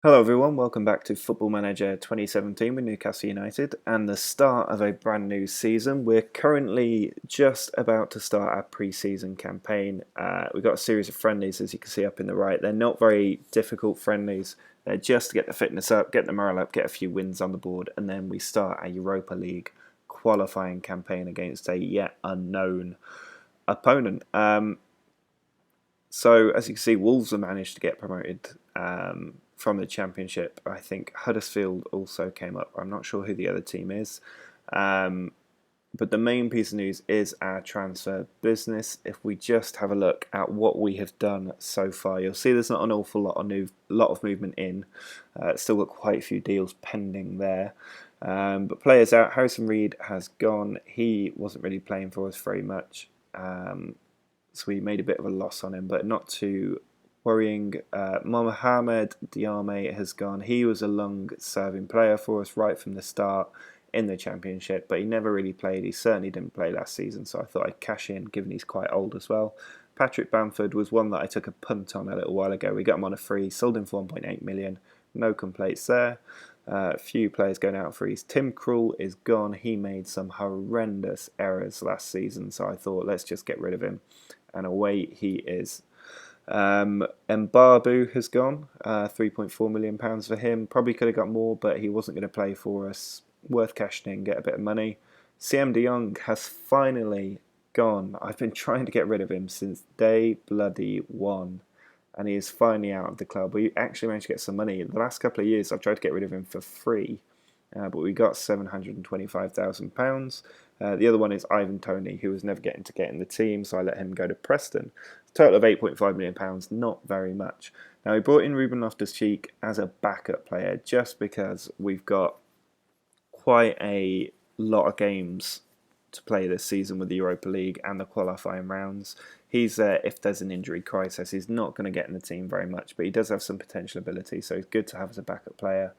Hello everyone, welcome back to Football Manager 2017 with Newcastle United and the start of a brand new season. We're currently just about to start our pre-season campaign. We've got a series of friendlies, as you can see up in the right. They're not very difficult friendlies. They're just to get the fitness up, get the morale up, get a few wins on the board, and then we start our Europa League qualifying campaign against a yet unknown opponent. So as you can see, Wolves have managed to get promoted from the Championship. I think Huddersfield also came up. I'm not sure who the other team is. Um, but the main piece of news is our transfer business. If we just have a look at what we have done so far, you'll see there's not an awful lot of movement in. Still got quite a few deals pending there. But players out. Harrison Reed has gone. He wasn't really playing for us very much. So we made a bit of a loss on him, but not too worrying. Mohamed Diame has gone. He was a long-serving player for us right from the start in the Championship, but he never really played. He certainly didn't play last season, so I thought I'd cash in, given he's quite old as well. Patrick Bamford was one that I took a punt on a little while ago. We got him on a free, sold him for 1.8 million. No complaints there. A few players going out freeze. Tim Krul is gone. He made some horrendous errors last season, so I thought let's just get rid of him. And away he is. Mbabu has gone. £3.4 million for him. Probably could have got more, but he wasn't going to play for us. Worth cashing in, get a bit of money. CM De Jong has finally gone. I've been trying to get rid of him since day bloody one. And he is finally out of the club. We actually managed to get some money. The last couple of years, I've tried to get rid of him for free. But we got £725,000. The other one is Ivan Toney, who was never getting to get in the team, so I let him go to Preston. Total of £8.5 million, not very much. Now, we brought in Ruben Loftus-Cheek as a backup player just because we've got quite a lot of games to play this season with the Europa League and the qualifying rounds. He's there if there's an injury crisis. He's not going to get in the team very much, but he does have some potential ability, so he's good to have as a backup player.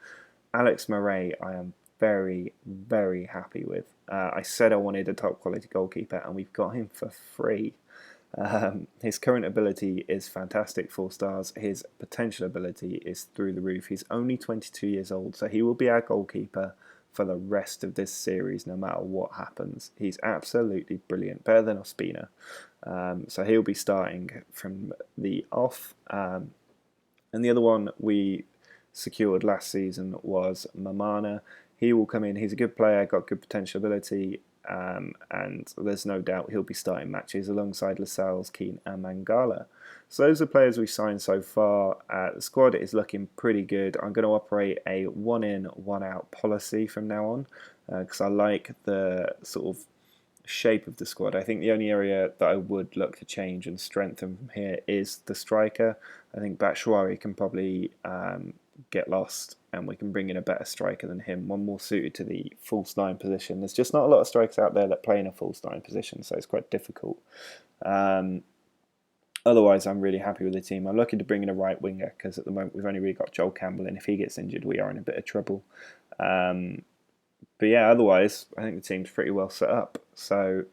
Alex Meret, I am very, very happy with. I said I wanted a top quality goalkeeper, and we've got him for free. His current ability is fantastic, 4 stars. His potential ability is through the roof. He's only 22 years old, so he will be our goalkeeper for the rest of this series, no matter what happens. He's absolutely brilliant, better than Ospina. So he'll be starting from the off. And the other one we secured last season was Mamana. He will come in. He's a good player, got good potential ability, and there's no doubt he'll be starting matches alongside Lascelles, Keane, and Mangala. So those are players we've signed so far. The squad is looking pretty good. I'm going to operate a one-in, one-out policy from now on because I like the sort of shape of the squad. I think the only area that I would look to change and strengthen from here is the striker. I think Batshuayi can probably get lost, and we can bring in a better striker than him, one more suited to the false nine position. There's just not a lot of strikers out there that play in a false nine position, so it's quite difficult. Otherwise, I'm really happy with the team. I'm looking to bring in a right winger because at the moment we've only really got Joel Campbell, and if he gets injured, we are in a bit of trouble. But yeah, otherwise, I think the team's pretty well set up. So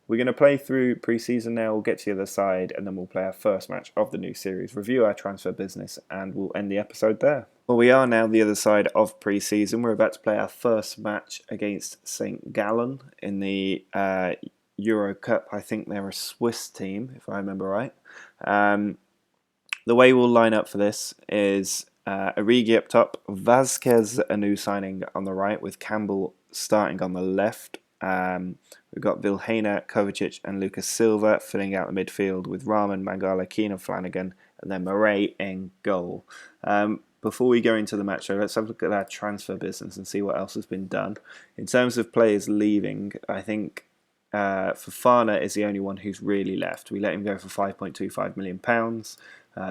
we're going to play through pre-season now. We'll get to the other side, and then we'll play our first match of the new series, review our transfer business, and we'll end the episode there. Well, we are now the other side of pre-season. We're about to play our first match against St. Gallen in the Euro Cup. I think they're a Swiss team, if I remember right. The way we'll line up for this is Origi up top, Vasquez, a new signing, on the right, with Campbell starting on the left. We've got Vilhena, Kovacic, and Lucas Silva filling out the midfield with Rahman, Mangala, Keane, and Flanagan, and then Meret in goal. Before we go into the match, though, let's have a look at our transfer business and see what else has been done. In terms of players leaving, I think Fofana is the only one who's really left. We let him go for £5.25 million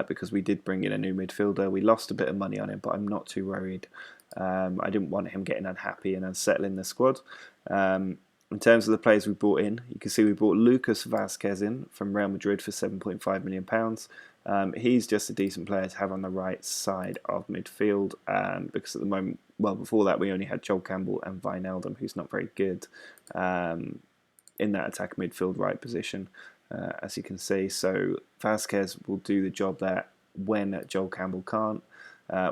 because we did bring in a new midfielder. We lost a bit of money on him, but I'm not too worried. I didn't want him getting unhappy and unsettling the squad. In terms of the players we brought in, you can see we brought Lucas Vasquez in from Real Madrid for £7.5 million. He's just a decent player to have on the right side of midfield because at the moment, well, before that we only had Joel Campbell and Wijnaldum, who's not very good in that attack midfield right position, as you can see. So Vasquez will do the job there when Joel Campbell can't.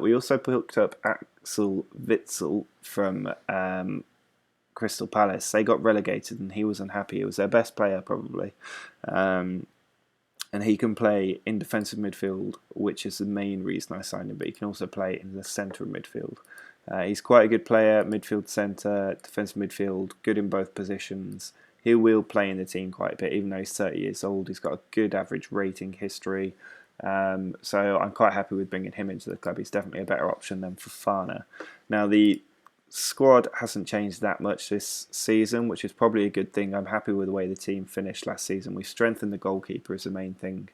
We also picked up Witsel from Crystal Palace. They got relegated and he was unhappy. He was their best player probably. And he can play in defensive midfield, which is the main reason I signed him, but he can also play in the centre of midfield. He's quite a good player, midfield centre, defensive midfield, good in both positions. He will play in the team quite a bit, even though he's 30 years old. He's got a good average rating history. So I'm quite happy with bringing him into the club. He's definitely a better option than Fofana. Now, the squad hasn't changed that much this season, which is probably a good thing. I'm happy with the way the team finished last season. We've strengthened the goalkeeper as the main thing.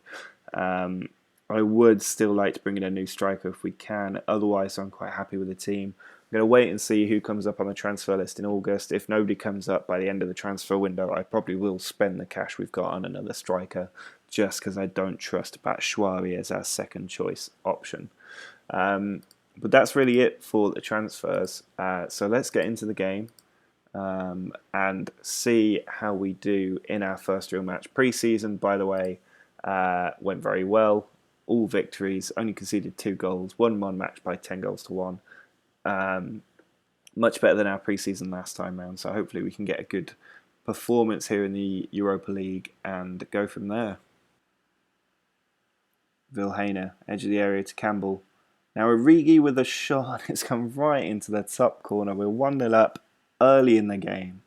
I would still like to bring in a new striker if we can. Otherwise, I'm quite happy with the team. I'm going to wait and see who comes up on the transfer list in August. If nobody comes up by the end of the transfer window, I probably will spend the cash we've got on another striker, just because I don't trust Batshuayi as our second choice option. But that's really it for the transfers. So let's get into the game and see how we do in our first real match. Pre-season, by the way, went very well. All victories, only conceded 2 goals, won one match by 10 goals to 1. Much better than our pre-season last time round. So hopefully we can get a good performance here in the Europa League and go from there. Vilhena, edge of the area to Campbell. Now Origi with a shot. It's come right into the top corner. We're 1-0 up early in the game.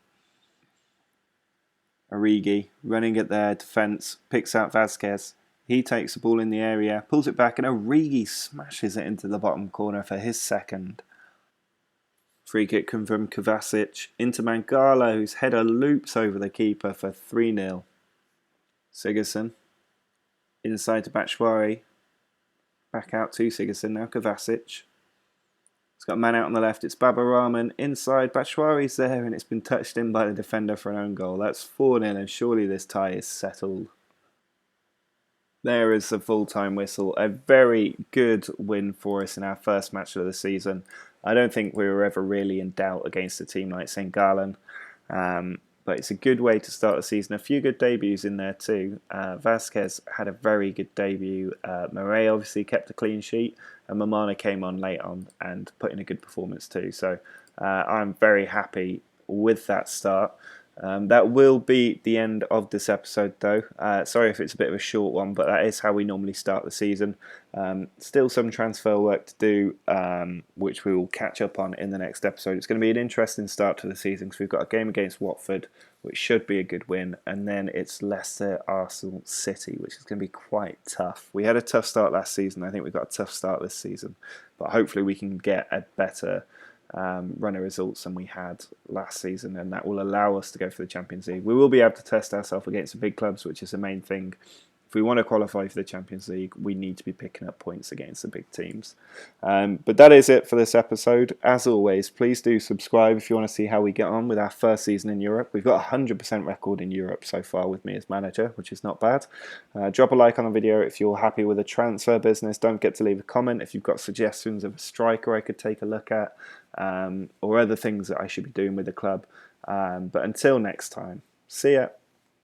Origi running at their defence, picks out Vasquez. He takes the ball in the area, pulls it back, and Origi smashes it into the bottom corner for his second. Free kick come from Kovacic into Mangala, whose header loops over the keeper for 3-0. Sigurdsson inside to Batshuayi. Back out to Sigurdsson, now Kovacic. He's got a man out on the left, it's Baba Rahman. Inside, Batshuayi's there, and it's been touched in by the defender for an own goal. That's 4-0, and surely this tie is settled. There is the full-time whistle. A very good win for us in our first match of the season. I don't think we were ever really in doubt against a team like St. Gallen. But it's a good way to start the season. A few good debuts in there too. Vasquez had a very good debut. Meret obviously kept a clean sheet. And Mamana came on late on and put in a good performance too. So I'm very happy with that start. That will be the end of this episode though. Sorry if it's a bit of a short one, but that is how we normally start the season. Still some transfer work to do, which we will catch up on in the next episode. It's going to be an interesting start to the season because we've got a game against Watford, which should be a good win, and then it's Leicester, Arsenal, City, which is going to be quite tough. We had a tough start last season. I think we've got a tough start this season, but hopefully we can get a better run of results than we had last season, and that will allow us to go for the Champions League. We will be able to test ourselves against the big clubs, which is the main thing. If we want to qualify for the Champions League, we need to be picking up points against the big teams. But that is it for this episode. As always, please do subscribe if you want to see how we get on with our first season in Europe. We've got a 100% record in Europe so far with me as manager, which is not bad. Drop a like on the video if you're happy with the transfer business. Don't forget to leave a comment if you've got suggestions of a striker I could take a look at, or other things that I should be doing with the club. But until next time, see ya.